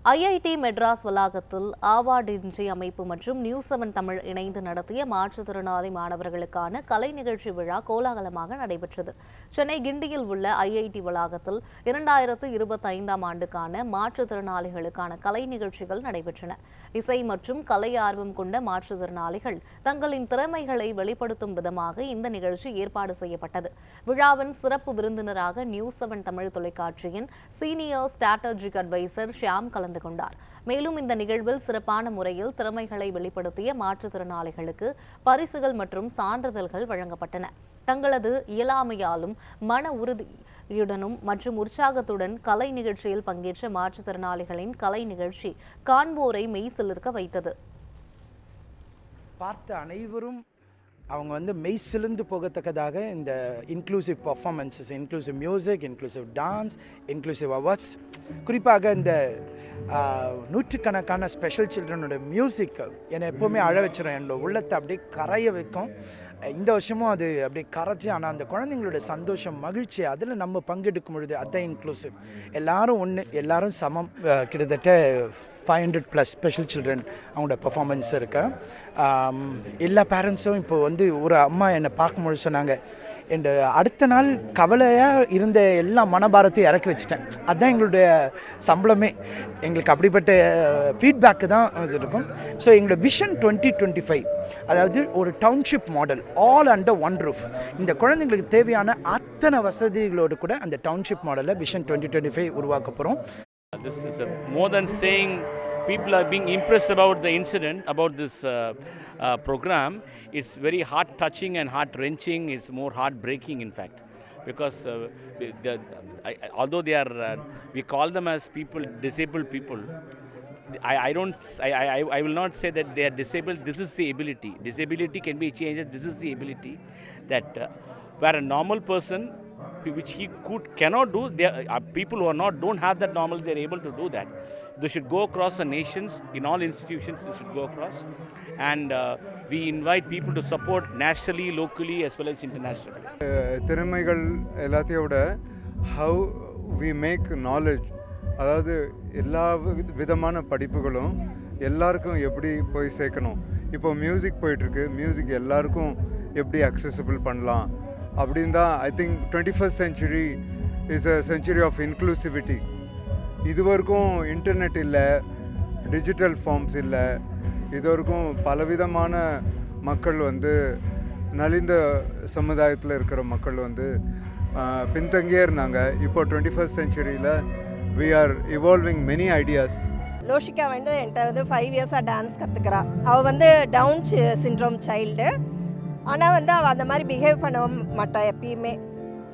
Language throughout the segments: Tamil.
ஐஐடி மெட்ராஸ் வளாகத்தில் ஆவாடின்றி அமைப்பு மற்றும் நியூஸ்7 தமிழ் இணைந்து நடத்திய மாற்றுத்திறனாளி மாணவர்களுக்கான கலை நிகழ்ச்சி விழா கோலாகலமாக நடைபெற்றது. சென்னை கிண்டியில் உள்ள ஐஐடி வளாகத்தில் 2025ஆம் ஆண்டுக்கான மாற்றுத்திறனாளிகளுக்கான கலை நிகழ்ச்சிகள் நடைபெற்றன. இசை மற்றும் கலை ஆர்வம் கொண்ட மாற்றுத்திறனாளிகள் தங்களின் திறமைகளை வெளிப்படுத்தும் விதமாக இந்த நிகழ்ச்சி ஏற்பாடு செய்யப்பட்டது. விழாவின் சிறப்பு விருந்தினராக நியூஸ்7 தமிழ் தொலைக்காட்சியின் சீனியர் ஸ்ட்ராட்டஜிக் அட்வைசர் ஷியாம் கலந்து கொண்டார். மேலும் இந்த நிகழ்வில் சிறப்பான முறையில் திறமைகளை வெளிப்படுத்திய மாற்றுத்திறனாளிகளுக்கு பரிசுகள் மற்றும் சான்றிதழ்கள் வழங்கப்பட்டன. தங்களது இயலாமையாலும் மன உறுதியுடனும் மற்றும் உற்சாகத்துடன் கலை நிகழ்ச்சியில் பங்கேற்ற மாற்றுத்திறனாளிகளின் கலை நிகழ்ச்சி காண்போரை மெய்சிலிர்க்க வைத்தது. பார்த்த அனைவரும் அவங்க மெய் சிலிர்ந்து போகத்தக்கதாக இந்த inclusive performances, inclusive music, inclusive dance, inclusive awards, குறிப்பாக இந்த நூற்றுக்கணக்கான ஸ்பெஷல் சில்ட்ரனோட மியூசிக் என்னை எப்போவுமே அழ வச்சிடும். என்னோட உள்ளத்தை அப்படியே கரைய வைக்கும். இந்த வருஷமும் அது அப்படியே கரைச்சி, ஆனால் அந்த குழந்தைங்களோட சந்தோஷம், மகிழ்ச்சி, அதில் நம்ம பங்கெடுக்கும் பொழுது அதான் இன்க்ளூசிவ். எல்லாரும் ஒன்று, எல்லாரும் சமம். கிட்டத்தட்ட 500+ ஸ்பெஷல் சில்ட்ரன் அவங்களோட பர்ஃபார்மன்ஸ் இருக்கு. எல்லா பேரண்ட்ஸும் இப்போ ஒரு அம்மா என்னை பார்க்கும்போது சொன்னாங்க, என் அடுத்த நாள் கவலையாக இருந்த எல்லா மனபாரத்தையும் இறக்கி வச்சுட்டேன். அதுதான் எங்களுடைய சம்பளமே. எங்களுக்கு அப்படிப்பட்ட ஃபீட்பேக்கு தான் இது இருக்கும். ஸோ எங்களோட விஷன் 2025, அதாவது ஒரு township model, all under one roof. இந்த குழந்தைங்களுக்கு தேவையான அத்தனை வசதிகளோடு கூட அந்த டவுன்ஷிப் மாடலை விஷன் 2025 உருவாக்க போகிறோம். This is more than saying people are being impressed about the incident, about this program. It's very heart-touching and heart-wrenching. It's more heart-breaking, in fact, because although they are, we call them as people, disabled people. I will not say that they are disabled. This is the ability. Disability can be changed. This is the ability that where a normal person, which he cannot do, people who don't have that normal, they are able to do that. They should go across the nations, in all institutions they should go across, and we invite people to support nationally, locally as well as internationally. திறமைகள் எல்லாத்தையோட how we make knowledge, அதாவது எல்லா விதமான படிப்புகளும் எல்லாருக்கும் எப்படி போய் சேர்க்கணும். இப்போ மியூசிக் போயிட்டுருக்கு, மியூசிக் எல்லாருக்கும் எப்படி அக்சசபிள் பண்ணலாம் அப்படின்னு தான். I think 21st century is a century of inclusivity. இது வரைக்கும் இன்டர்நெட் இல்லை, டிஜிட்டல் ஃபார்ம்ஸ் இல்லை. இது வரைக்கும் பலவிதமான மக்கள் நலிந்த சமுதாயத்தில் இருக்கிற மக்கள் பின்தங்கியே இருந்தாங்க. இப்போ 21st centuryயில் we are evolving many ideas. Loshika என்கிட்ட 5 இயர்ஸாக டான்ஸ் கற்றுக்கிறா. அவள் டவுன் சிண்ட்ரோம் சைல்டு. ஆனால் அவள் அந்த மாதிரி பிஹேவ் பண்ண மாட்டாள். எப்பயுமே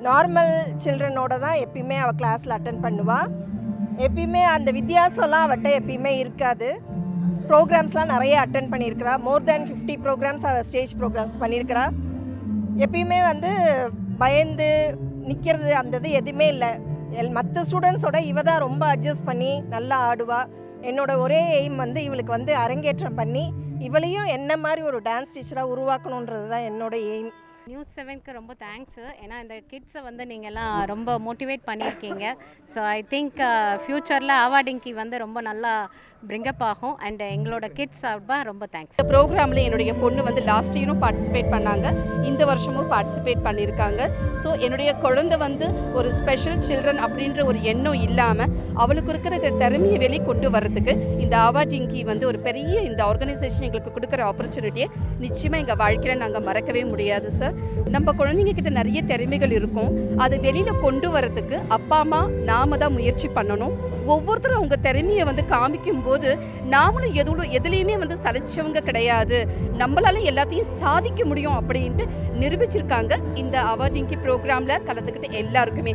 நார்மல் சில்ட்ரனோட தான் எப்பயுமே அவள் கிளாஸில் அட்டன் பண்ணுவாள். எப்பயுமே அந்த வித்தியாசம்லாம் அவட்ட எப்பயுமே இருக்காது. ப்ரோக்ராம்ஸ்லாம் நிறைய அட்டன் பண்ணியிருக்கிறா. மோர் தேன் 50 ப்ரோக்ராம்ஸ் அவள் ஸ்டேஜ் ப்ரோக்ராம்ஸ் பண்ணியிருக்கிறா. எப்பயுமே பயந்து நிற்கிறது அந்த இது எதுவுமே இல்லை. மற்ற ஸ்டூடெண்ட்ஸோட இவ தான் ரொம்ப அட்ஜஸ்ட் பண்ணி நல்லா ஆடுவா. என்னோட ஒரே எய்ம் இவளுக்கு அரங்கேற்றம் பண்ணி இவளையும் என்ன மாதிரி ஒரு டான்ஸ் டீச்சராக உருவாக்கணுன்றது தான் என்னோட எய்ம். நியூஸ்7க்கு ரொம்ப தேங்க்ஸு. ஏன்னா இந்த கிட்ஸை நீங்கள்லாம் ரொம்ப மோட்டிவேட் பண்ணியிருக்கீங்க. ஸோ ஐ திங்க் ஃப்யூச்சரில் அவார்டிங்க்கு ரொம்ப நல்லா பிரிங்கப் ஆகும். அண்ட் எங்களோட கிட்ஸ் சார்பாக ரொம்ப தேங்க்ஸ். இந்த ப்ரோக்ராமில் என்னுடைய பொண்ணு லாஸ்ட் இயரும் பார்ட்டிசிபேட் பண்ணாங்க, இந்த வருஷமும் பார்ட்டிசிபேட் பண்ணியிருக்காங்க. ஸோ என்னுடைய குழந்தை ஒரு ஸ்பெஷல் சில்ட்ரன் அப்படின்ற ஒரு எண்ணம் இல்லாமல் அவளுக்கு இருக்கிற திறமையை வெளியே கொண்டு வர்றதுக்கு இந்த அவார்டிங்க்கு ஒரு பெரிய இந்த ஆர்கனைசேஷன் எங்களுக்கு கொடுக்குற ஆப்பர்ச்சுனிட்டியை நிச்சயமாக எங்கள் வாழ்க்கையில் நாங்கள் மறக்கவே முடியாது சார். நம்ம குழந்தைங்க கிட்ட நிறைய திறமைகள் இருக்கும், அதை வெளியில் கொண்டு வரதுக்கு அப்பா அம்மா நாம தான் முயற்சி பண்ணணும். ஒவ்வொருத்தரும் அவங்க திறமையை காமிக்கும் போது நாமளும் எதுலேயுமே சலிச்சவங்க கிடையாது, நம்மளால எல்லாத்தையும் சாதிக்க முடியும் அப்படின்ட்டு நிரூபிச்சிருக்காங்க இந்த அவார்டிங்க்கு ப்ரோக்ராமில் கலந்துக்கிட்டு எல்லாருக்குமே.